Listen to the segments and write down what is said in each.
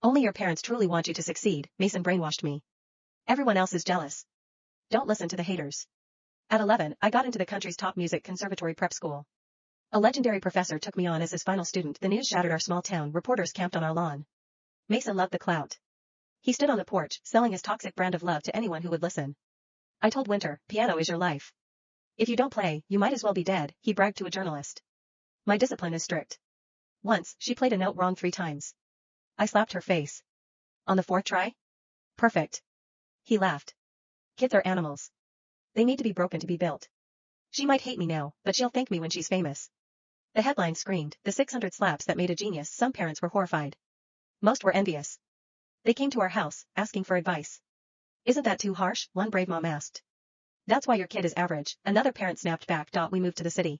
Only your parents truly want you to succeed, Mason brainwashed me. Everyone else is jealous. Don't listen to the haters. At 11, I got into the country's top music conservatory prep school. A legendary professor took me on as his final student. The news shattered our small town. Reporters camped on our lawn. Mason loved the clout. He stood on the porch, selling his toxic brand of love to anyone who would listen. I told Winter, piano is your life. If you don't play, you might as well be dead, he bragged to a journalist. My discipline is strict. Once, she played a note wrong 3 times. I slapped her face. On the 4th try? Perfect. He laughed. Kids are animals. They need to be broken to be built. She might hate me now, but she'll thank me when she's famous. The headline screamed, the 600 slaps that made a genius. Some parents were horrified. Most were envious. They came to our house, asking for advice. Isn't that too harsh? One brave mom asked. That's why your kid is average, another parent snapped back. We moved to the city.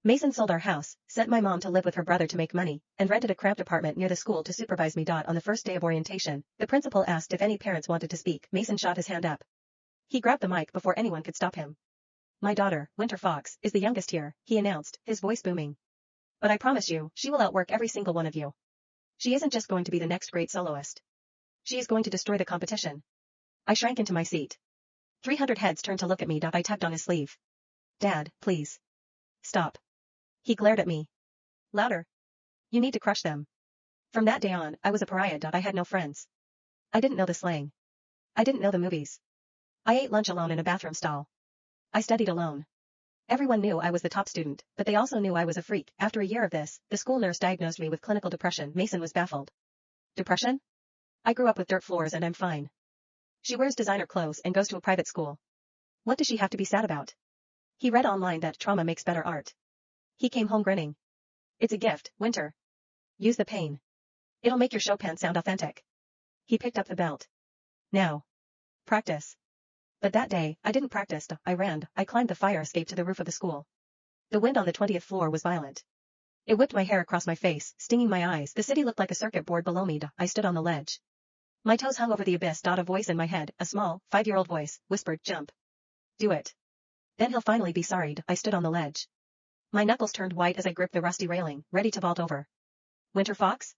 Mason sold our house, sent my mom to live with her brother to make money, and rented a cramped apartment near the school to supervise me. On the first day of orientation, the principal asked if any parents wanted to speak. Mason shot his hand up. He grabbed the mic before anyone could stop him. My daughter, Winter Fox, is the youngest here, he announced, his voice booming. But I promise you, she will outwork every single one of you. She isn't just going to be the next great soloist. She is going to destroy the competition. I shrank into my seat. 300 heads turned to look at me. I tugged on his sleeve. Dad, please. Stop. He glared at me. Louder. You need to crush them. From that day on, I was a pariah. I had no friends. I didn't know the slang. I didn't know the movies. I ate lunch alone in a bathroom stall. I studied alone. Everyone knew I was the top student, but they also knew I was a freak. After a year of this, the school nurse diagnosed me with clinical depression. Mason was baffled. Depression? I grew up with dirt floors and I'm fine. She wears designer clothes and goes to a private school. What does she have to be sad about? He read online that trauma makes better art. He came home grinning. It's a gift, Winter. Use the pain. It'll make your Chopin sound authentic. He picked up the belt. Now. Practice. But that day, I didn't practice. I ran. I climbed the fire escape to the roof of the school. The wind on the 20th floor was violent. It whipped my hair across my face, stinging my eyes. The city looked like a circuit board below me. I stood on the ledge. My toes hung over the abyss. A voice in my head, a small, 5-year-old voice, whispered, jump. Do it. Then he'll finally be sorry. I stood on the ledge. My knuckles turned white as I gripped the rusty railing, ready to vault over. Winter Fox?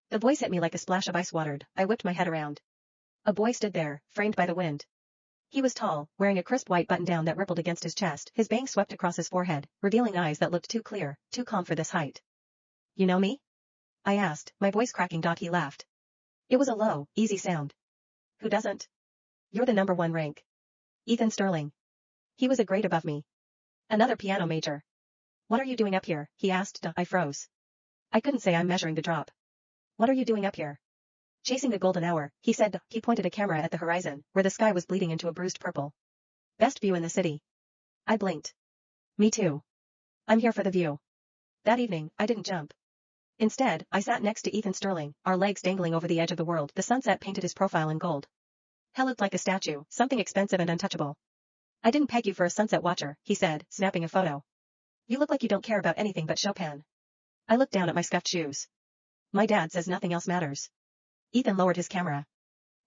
The voice hit me like a splash of ice water. I whipped my head around. A boy stood there, framed by the wind. He was tall, wearing a crisp white button-down that rippled against his chest. His bangs swept across his forehead, revealing eyes that looked too clear, too calm for this height. You know me? I asked, my voice cracking. He laughed. It was a low, easy sound. Who doesn't? You're the #1 rank. Ethan Sterling. He was a grade above me. Another piano major. What are you doing up here? He asked. I froze. I couldn't say. I'm measuring the drop. What are you doing up here? Chasing the golden hour, he said. He pointed a camera at the horizon, where the sky was bleeding into a bruised purple. Best view in the city. I blinked. Me too. I'm here for the view. That evening, I didn't jump. Instead, I sat next to Ethan Sterling, our legs dangling over the edge of the world. The sunset painted his profile in gold. Hell looked like a statue, something expensive and untouchable. I didn't peg you for a sunset watcher, he said, snapping a photo. You look like you don't care about anything but Chopin. I looked down at my scuffed shoes. My dad says nothing else matters. Ethan lowered his camera.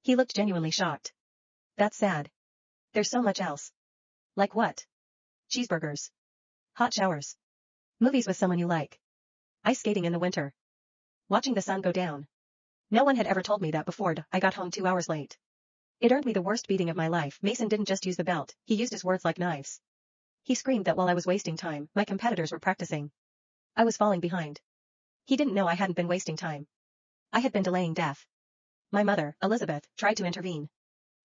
He looked genuinely shocked. That's sad. There's so much else. Like what? Cheeseburgers. Hot showers. Movies with someone you like. Ice skating in the winter. Watching the sun go down. No one had ever told me that before. I got home 2 hours late. It earned me the worst beating of my life. Mason didn't just use the belt, he used his words like knives. He screamed that while I was wasting time, my competitors were practicing. I was falling behind. He didn't know I hadn't been wasting time. I had been delaying death. My mother, Elizabeth, tried to intervene.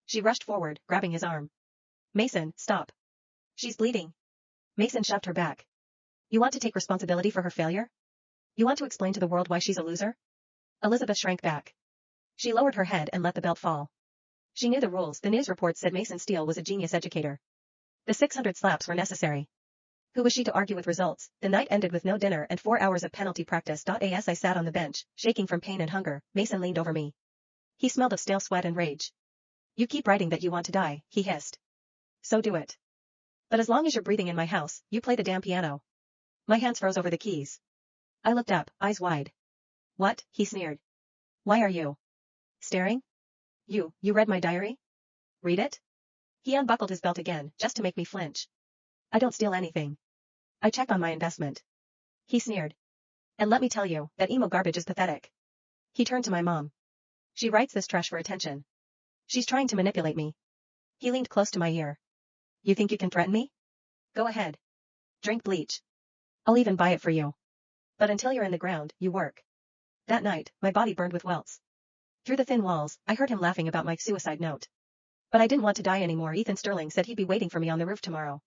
She rushed forward, grabbing his arm. Mason, stop. She's bleeding. Mason shoved her back. You want to take responsibility for her failure? You want to explain to the world why she's a loser? Elizabeth shrank back. She lowered her head and let the belt fall. She knew the rules. The news reports said Mason Steele was a genius educator. The 600 slaps were necessary. Who was she to argue with results? The night ended with no dinner and 4 hours of penalty practice. As I sat on the bench, shaking from pain and hunger, Mason leaned over me. He smelled of stale sweat and rage. You keep writing that you want to die, he hissed. So do it. But as long as you're breathing in my house, you play the damn piano. My hands froze over the keys. I looked up, eyes wide. What? He sneered. Why are you staring? You read my diary? Read it? He unbuckled his belt again, just to make me flinch. I don't steal anything. I check on my investment. He sneered. And let me tell you, that emo garbage is pathetic. He turned to my mom. She writes this trash for attention. She's trying to manipulate me. He leaned close to my ear. You think you can threaten me? Go ahead. Drink bleach. I'll even buy it for you. But until you're in the ground, you work. That night, my body burned with welts. Through the thin walls, I heard him laughing about my suicide note. But I didn't want to die anymore. Ethan Sterling said he'd be waiting for me on the roof tomorrow.